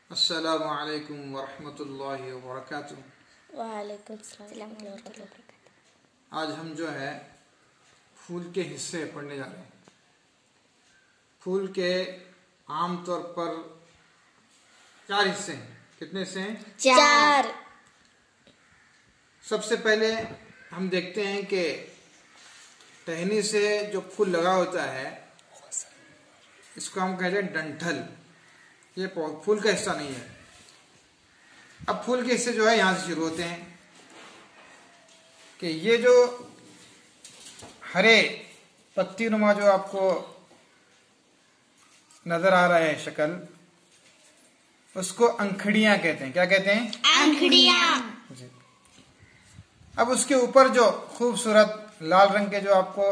अस्सलामु अलैकुम वरहमतुल्लाहि वबरकातुहू। वालेकुम सलाम वरहमतुल्लाहि वबरकातुहू। आज हम जो है फूल के हिस्से पढ़ने जा रहे हैं। फूल के आमतौर पर 4 हिस्से हैं। कितने हिस्से हैं? 4। सबसे पहले हम देखते हैं कि टहनी से जो फूल लगा होता है इसको हम कहते हैं डंठल। ये फूल का हिस्सा नहीं है। अब फूल के हिस्से जो है यहां से शुरू होते हैं कि ये जो हरे पत्ती नुमा जो आपको नजर आ रहा है शक्ल, उसको अंखड़ियां कहते हैं। क्या कहते हैं? अंखड़ियां। जी। अब उसके ऊपर जो खूबसूरत लाल रंग के जो आपको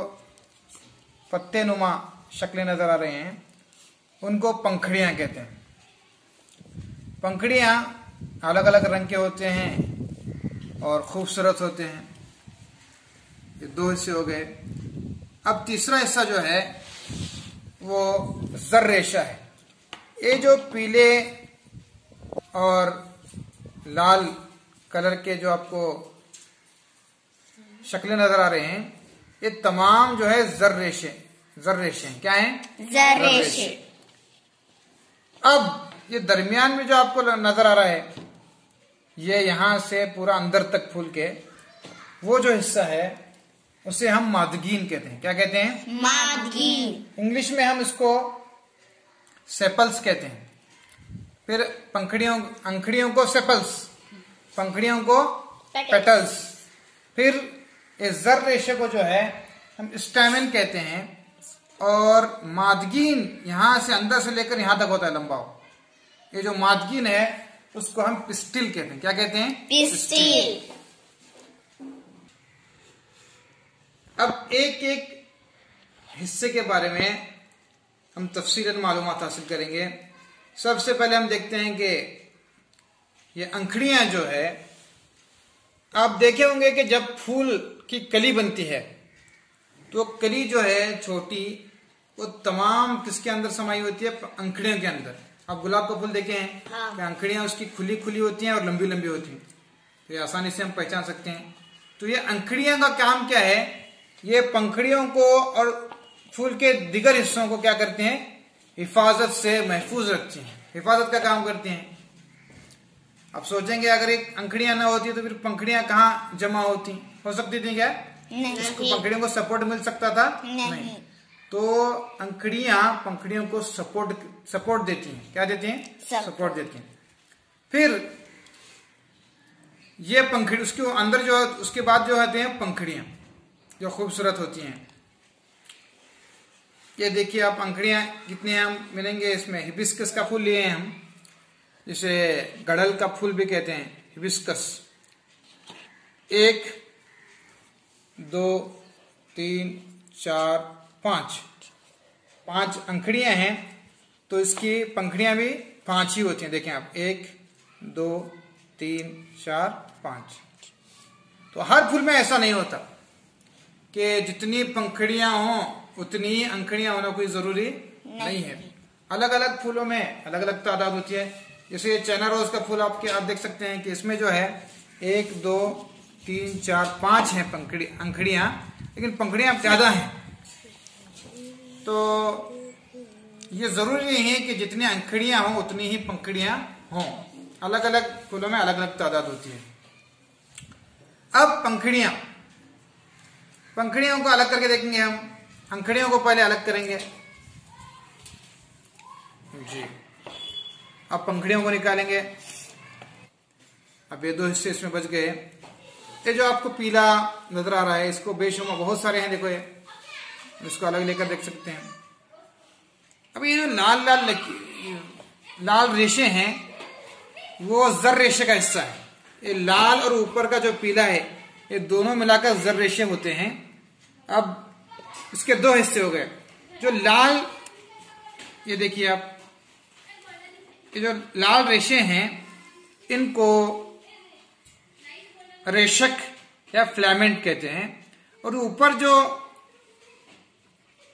पत्ते नुमा शक्लें नजर आ रहे हैं उनको पंखड़ियां कहते हैं। पंखड़ियां अलग अलग रंग के होते हैं और खूबसूरत होते हैं। ये 2 हिस्से हो गए। अब तीसरा हिस्सा जो है वो जर रेशा है। ये जो पीले और लाल कलर के जो आपको शक्लें नजर आ रहे हैं ये तमाम जो है जर रेशे हैं। क्या हैं? जर रेशे। अब ये दरमियान में जो आपको नजर आ रहा है ये यहां से पूरा अंदर तक फूल के वो जो हिस्सा है उसे हम मादगीन कहते हैं। क्या कहते हैं? मादगीन। इंग्लिश में हम इसको सेपल्स कहते हैं। फिर अंखड़ियों को सेपल्स, पंखड़ियों को पेटल्स। फिर इस जर रेशे को जो है हम स्टैमेन कहते हैं और मादगीन यहां से अंदर से लेकर यहां तक होता है लंबा। ये जो मादगीन है उसको हम पिस्टिल कहते हैं। क्या कहते हैं? पिस्टिल। अब एक एक हिस्से के बारे में हम तफसीलन मालूमात हासिल करेंगे। सबसे पहले हम देखते हैं कि ये अंखड़ियां जो है, आप देखे होंगे कि जब फूल की कली बनती है तो कली जो है छोटी वो तमाम किसके अंदर समाई होती है? अंखड़ियों के अंदर। आप गुलाब का फूल देखे हैं कि अंखड़ियां उसकी खुली खुली होती हैं और लंबी लंबी होती हैं, तो ये आसानी से हम पहचान सकते हैं। तो ये अंखड़ियां का काम क्या है? ये पंखड़ियों को और फूल के दिगर हिस्सों को क्या करते हैं? हिफाजत से महफूज रखती हैं, हिफाजत का काम करते हैं। अब सोचेंगे अगर एक अंखड़ियां ना होती तो फिर पंखड़ियां कहाँ जमा होती? हो सकती थी क्या? नहीं। इसको पंखड़ियों को सपोर्ट मिल सकता था? नहीं। तो अंखड़ियां पंखड़ियों को सपोर्ट देती हैं। क्या देती हैं? सपोर्ट देती हैं। फिर ये पंखड़ी उसके अंदर जो उसके बाद जो होते हैं पंखड़ियां जो खूबसूरत होती हैं। ये देखिए आप अंखड़ियां कितने हम मिलेंगे इसमें। हिबिस्कस का फूल लिए हैं हम, जिसे गड़ल का फूल भी कहते हैं, हिबिस्कस। 1 2 3 4 5 अंखड़ियां हैं तो इसकी पंखड़ियां भी 5 ही होती हैं। देखें आप 1 2 3 4 5। तो हर फूल में ऐसा नहीं होता कि जितनी पंखड़ियां हों उतनी ही अंखड़ियां होना कोई जरूरी नहीं है। अलग अलग फूलों में अलग अलग तादाद होती है। जैसे ये चाइना रोज का फूल आप देख सकते हैं कि इसमें जो है 1 2 3 4 5 हैं अंखड़ियां, लेकिन पंखड़ियां ज्यादा हैं। तो ये जरूरी नहीं है कि जितनी अंखड़ियां हों उतनी ही पंखड़ियां हों। अलग अलग फूलों में अलग अलग तादाद होती है। अब पंखड़ियों को अलग करके देखेंगे हम। अंखड़ियों को पहले अलग करेंगे जी। अब पंखड़ियों को निकालेंगे। अब ये 2 हिस्से इसमें बच गए। ये जो आपको पीला नजर आ रहा है इसको बेशुमार बहुत सारे हैं। देखो ये, इसको अलग लेकर देख सकते हैं। अब ये जो लाल रेशे हैं वो जर रेशे का हिस्सा है। ये लाल और ऊपर का जो पीला है ये दोनों मिलाकर जर रेशे होते हैं। अब इसके 2 हिस्से हो गए। जो लाल, ये देखिए आप, ये जो लाल रेशे हैं इनको रेशक या फ्लैमेंट कहते हैं। और ऊपर जो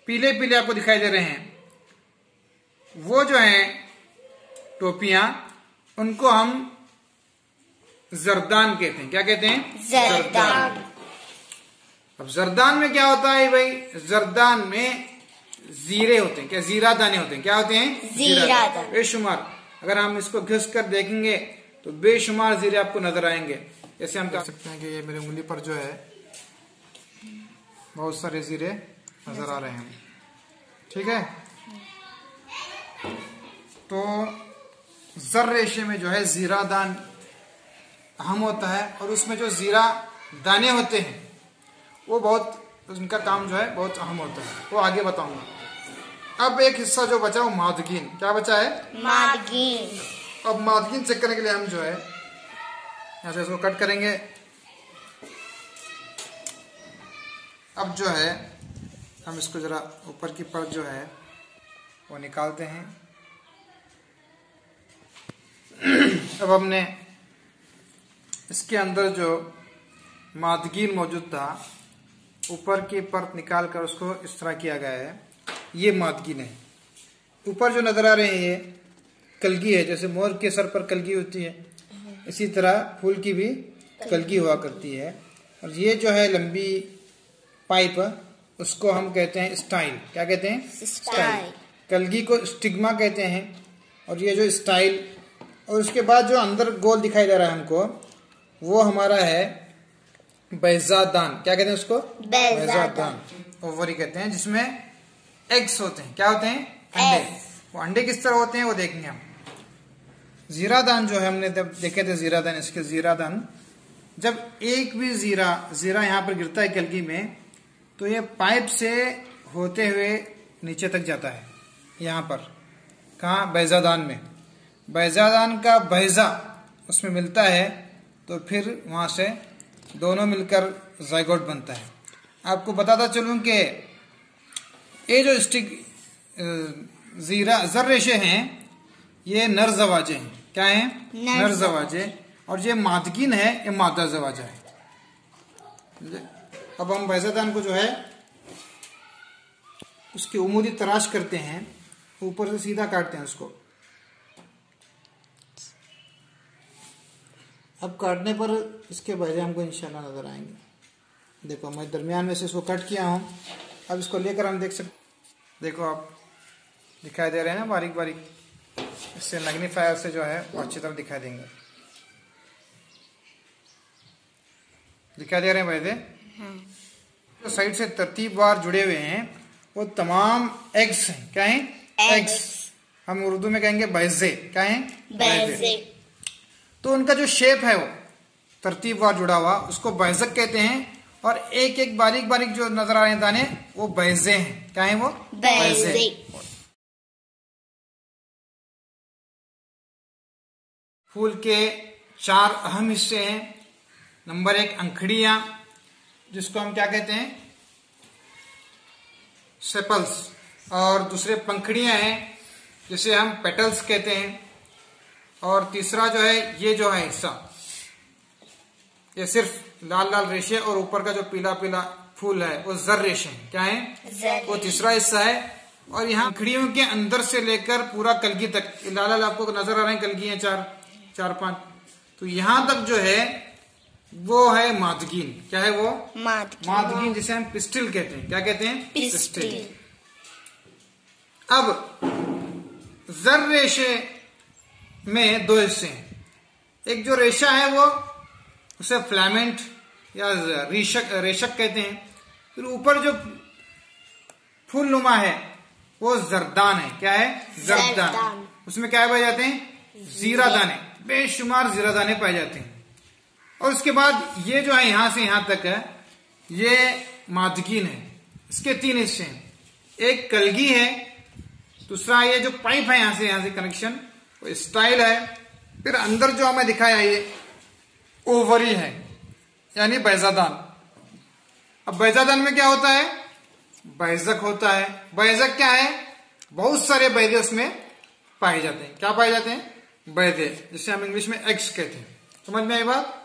पीले पीले आपको दिखाई दे रहे हैं वो जो है टोपियां, उनको हम जरदान कहते हैं। क्या कहते हैं? जरदान। अब जरदान में क्या होता है भाई? जरदान में जीरे होते हैं। क्या? जीरा दाने होते हैं। क्या होते हैं? जीरा दाने। बेशुमार। अगर हम इसको घिस कर देखेंगे तो बेशुमार जीरे आपको नजर आएंगे। जैसे हम कह सकते हैं कि ये मेरी उंगली पर जो है बहुत सारे जीरे नजर आ रहे हैं। ठीक है, तो जर रेशे में जो है जीरा दान अहम होता है और उसमें जो जीरा दाने होते हैं वो बहुत, उनका काम जो है बहुत अहम होता है, वो आगे बताऊंगा। अब एक हिस्सा जो बचा वो मादगीन। क्या बचा है? मादगीन। अब मादगीन चेक करने के लिए हम जो है यहाँ से इसको कट करेंगे। अब जो है हम इसको जरा ऊपर की परत जो है वो निकालते हैं। अब हमने इसके अंदर जो मादगीन मौजूद था, ऊपर की परत निकाल कर उसको इस तरह किया गया है। ये मादगीन है। ऊपर जो नजर आ रहे हैं ये कलगी है। जैसे मोर के सर पर कलगी होती है, इसी तरह फूल की भी कलगी हुआ करती है। और ये जो है लंबी पाइप, उसको हम कहते हैं स्टाइल। क्या कहते हैं? स्टाइल। कलगी को स्टिग्मा कहते हैं। और ये जो स्टाइल, और उसके बाद जो अंदर गोल दिखाई दे रहा है हमको, वो हमारा है बैजादान। क्या कहते हैं उसको? बैजादान। ओवरी कहते हैं, जिसमें एग्स होते हैं। क्या होते हैं? अंडे। वो अंडे किस तरह होते हैं वो देखेंगे हम। जीरादान जो है, हमने जब देखे थे जीरादान, इसके जीरादान, जब एक भी जीरा यहाँ पर गिरता है कलगी में, तो ये पाइप से होते हुए नीचे तक जाता है। यहाँ पर कहाँ? बैजादान में। बैजादान का बैजा उसमें मिलता है तो फिर वहां से दोनों मिलकर जाइगोट बनता है। आपको बताता चलूं कि ये जो जर रेशे हैं ये नर जवाजे हैं। क्या है? नर जवाजे। और ये मादगीन है, ये मादा जवाजा है। अब हम बैजादान को जो है उसकी उमूदी तराश करते हैं, ऊपर से सीधा काटते हैं उसको। अब काटने पर इसके बैजे हमको इंशाल्लाह नजर आएंगे। देखो मैं दरमियान में से इसको कट किया हूं। अब इसको लेकर हम देख सकते, देखो आप दिखाई दे रहे हैं ना बारीक बारीक। इससे मैग्नीफायर से जो है वो अच्छी तरह दिखाई देंगे। दिखाई दे रहे हैं बैजे? जो साइड से तरतीबवार जुड़े हुए हैं वो तमाम एग्स हैं। क्या हैं? एग्स। हम उर्दू में कहेंगे बैजे। क्या हैं? बैजे। तो उनका जो शेप है वो तरतीबवार जुड़ा हुआ, उसको बैजक कहते हैं। और एक एक बारीक बारीक जो नजर आ रहे हैं दाने, वो बैजे हैं। क्या हैं वो? बैजे। फूल के 4 अहम हिस्से हैं। नंबर 1 अंखड़ियां, जिसको हम क्या कहते हैं? सेपल्स। और दूसरे पंखड़ियां हैं जिसे हम पेटल्स कहते हैं। और तीसरा जो है ये जो है हिस्सा, ये सिर्फ लाल लाल रेशे और ऊपर का जो पीला पीला फूल है वो जर रेशे हैं। क्या है? वो तीसरा हिस्सा है। और यहाँ अंखड़ियों के अंदर से लेकर पूरा कलगी तक, लाल लाल आपको नजर आ रहे हैं कलगी, 4-5, तो यहाँ तक जो है वो है मादगीन। क्या है वो? मादगीन, जिसे हम पिस्टिल कहते हैं। क्या कहते हैं? पिस्टिल। अब जर रेशे में 2 हिस्से हैं। एक जो रेशा है वो उसे फ्लैमेंट या रेशक कहते हैं। फिर ऊपर जो फूल नुमा है वो जरदान है। क्या है? जरदान। उसमें क्या पाए जाते हैं? जीरा दाने, बेशुमार जीरा दाने पाए जाते हैं। और उसके बाद ये जो है यहां से यहां तक है, ये मादगीन है। इसके 3 हिस्से हैं। एक कलगी है, दूसरा ये जो पाइप है यहां से कनेक्शन, वो स्टाइल है। फिर अंदर जो हमें दिखाया ये ओवरी है, यानी बैजादान। अब बैजादान में क्या होता है? बैजक होता है। बैजक क्या है? बहुत सारे बैदे उसमें पाए जाते हैं। क्या पाए जाते हैं? बैदे, जिसे हम इंग्लिश में एग्स कहते हैं। समझ में आई बात?